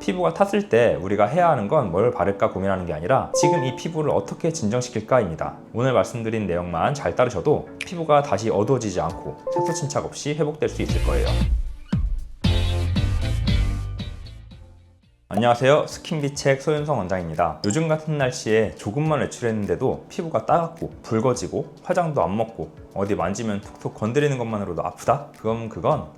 피부가 탔을 때 우리가 해야 하는 건 뭘 바를까 고민하는 게 아니라 지금 이 피부를 어떻게 진정시킬까입니다. 오늘 말씀드린 내용만 잘 따르셔도 피부가 다시 어두워지지 않고 색소 침착 없이 회복될 수 있을 거예요. 안녕하세요. 스킨비책 소윤성 원장입니다. 요즘 같은 날씨에 조금만 외출했는데도 피부가 따갑고 붉어지고 화장도 안 먹고 어디 만지면 톡톡 건드리는 것만으로도 아프다? 그건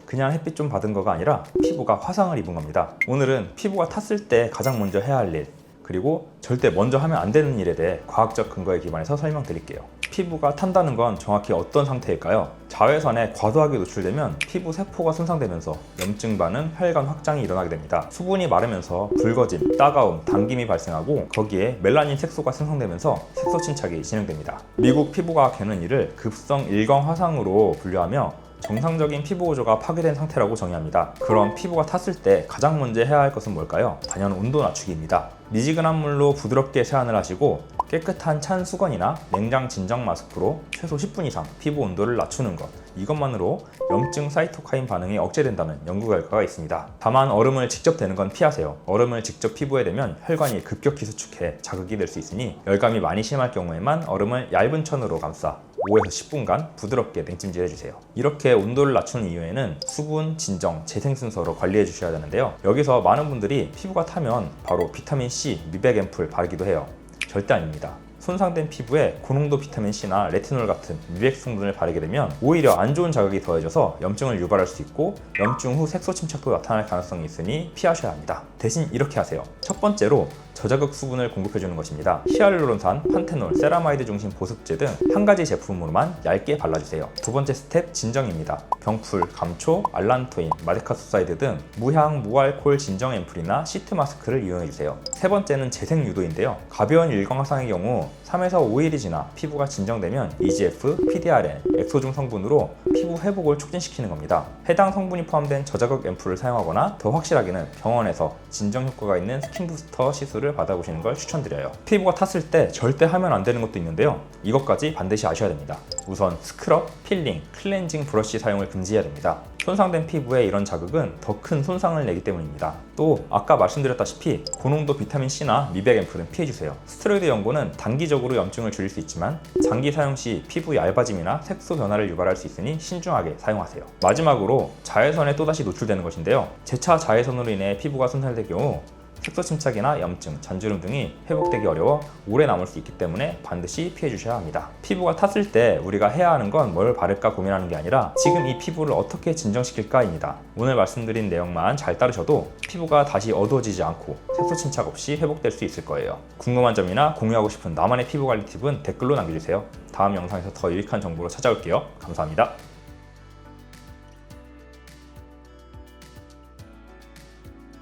그냥 햇빛 좀 받은 거가 아니라 피부가 화상을 입은 겁니다. 오늘은 피부가 탔을 때 가장 먼저 해야 할 일, 그리고 절대 먼저 하면 안 되는 일에 대해 과학적 근거에 기반해서 설명드릴게요. 피부가 탄다는 건 정확히 어떤 상태일까요? 자외선에 과도하게 노출되면 피부 세포가 손상되면서 염증 반응, 혈관 확장이 일어나게 됩니다. 수분이 마르면서 붉어짐, 따가움, 당김이 발생하고 거기에 멜라닌 색소가 생성되면서 색소 침착이 진행됩니다. 미국 피부과학회는 이를 급성 일광 화상으로 분류하며 정상적인 피부 구조가 파괴된 상태라고 정의합니다. 그럼 피부가 탔을 때 가장 먼저 해야 할 것은 뭘까요? 단연 온도 낮추기입니다. 미지근한 물로 부드럽게 세안을 하시고 깨끗한 찬 수건이나 냉장 진정 마스크로 최소 10분 이상 피부 온도를 낮추는 것, 이것만으로 염증 사이토카인 반응이 억제된다는 연구 결과가 있습니다. 다만 얼음을 직접 대는 건 피하세요. 얼음을 직접 피부에 대면 혈관이 급격히 수축해 자극이 될 수 있으니 열감이 많이 심할 경우에만 얼음을 얇은 천으로 감싸 5에서 10분간 부드럽게 냉찜질 해주세요. 이렇게 온도를 낮추는 이유에는 수분, 진정, 재생 순서로 관리해 주셔야 되는데요. 여기서 많은 분들이 피부가 타면 바로 비타민C, 미백 앰플 바르기도 해요. 절대 아닙니다. 손상된 피부에 고농도 비타민C나 레티놀 같은 미백 성분을 바르게 되면 오히려 안 좋은 자극이 더해져서 염증을 유발할 수 있고 염증 후 색소 침착도 나타날 가능성이 있으니 피하셔야 합니다. 대신 이렇게 하세요. 첫 번째로 저자극 수분을 공급해주는 것입니다. 히알루론산, 판테놀, 세라마이드 중심 보습제 등 한 가지 제품으로만 얇게 발라주세요. 두 번째 스텝 진정입니다. 병풀, 감초, 알란토인, 마데카소사이드 등 무향, 무알콜 진정 앰플이나 시트 마스크를 이용해주세요. 세 번째는 재생 유도인데요. 가벼운 일광 화상의 경우 3에서 5일이 지나 피부가 진정되면 EGF, PDRN, 엑소중 성분으로 피부 회복을 촉진시키는 겁니다. 해당 성분이 포함된 저자극 앰플을 사용하거나 더 확실하게는 병원에서 진정 효과가 있는 스킨 부스터 시술을 받아보시는 걸 추천드려요. 피부가 탔을 때 절대 하면 안 되는 것도 있는데요. 이것까지 반드시 아셔야 됩니다. 우선 스크럽, 필링, 클렌징 브러쉬 사용을 금지해야 됩니다. 손상된 피부에 이런 자극은 더 큰 손상을 내기 때문입니다. 또 아까 말씀드렸다시피 고농도 비타민C나 미백 앰플은 피해주세요. 스테로이드 연고는 단기적으로 염증을 줄일 수 있지만 장기 사용 시 피부 얇아짐이나 색소 변화를 유발할 수 있으니 신중하게 사용하세요. 마지막으로 자외선에 또다시 노출되는 것인데요. 재차 자외선으로 인해 피부가 손상될 경우 색소 침착이나 염증, 잔주름 등이 회복되기 어려워 오래 남을 수 있기 때문에 반드시 피해주셔야 합니다. 피부가 탔을 때 우리가 해야 하는 건 뭘 바를까 고민하는 게 아니라 지금 이 피부를 어떻게 진정시킬까입니다. 오늘 말씀드린 내용만 잘 따르셔도 피부가 다시 어두워지지 않고 색소 침착 없이 회복될 수 있을 거예요. 궁금한 점이나 공유하고 싶은 나만의 피부 관리 팁은 댓글로 남겨주세요. 다음 영상에서 더 유익한 정보로 찾아올게요. 감사합니다.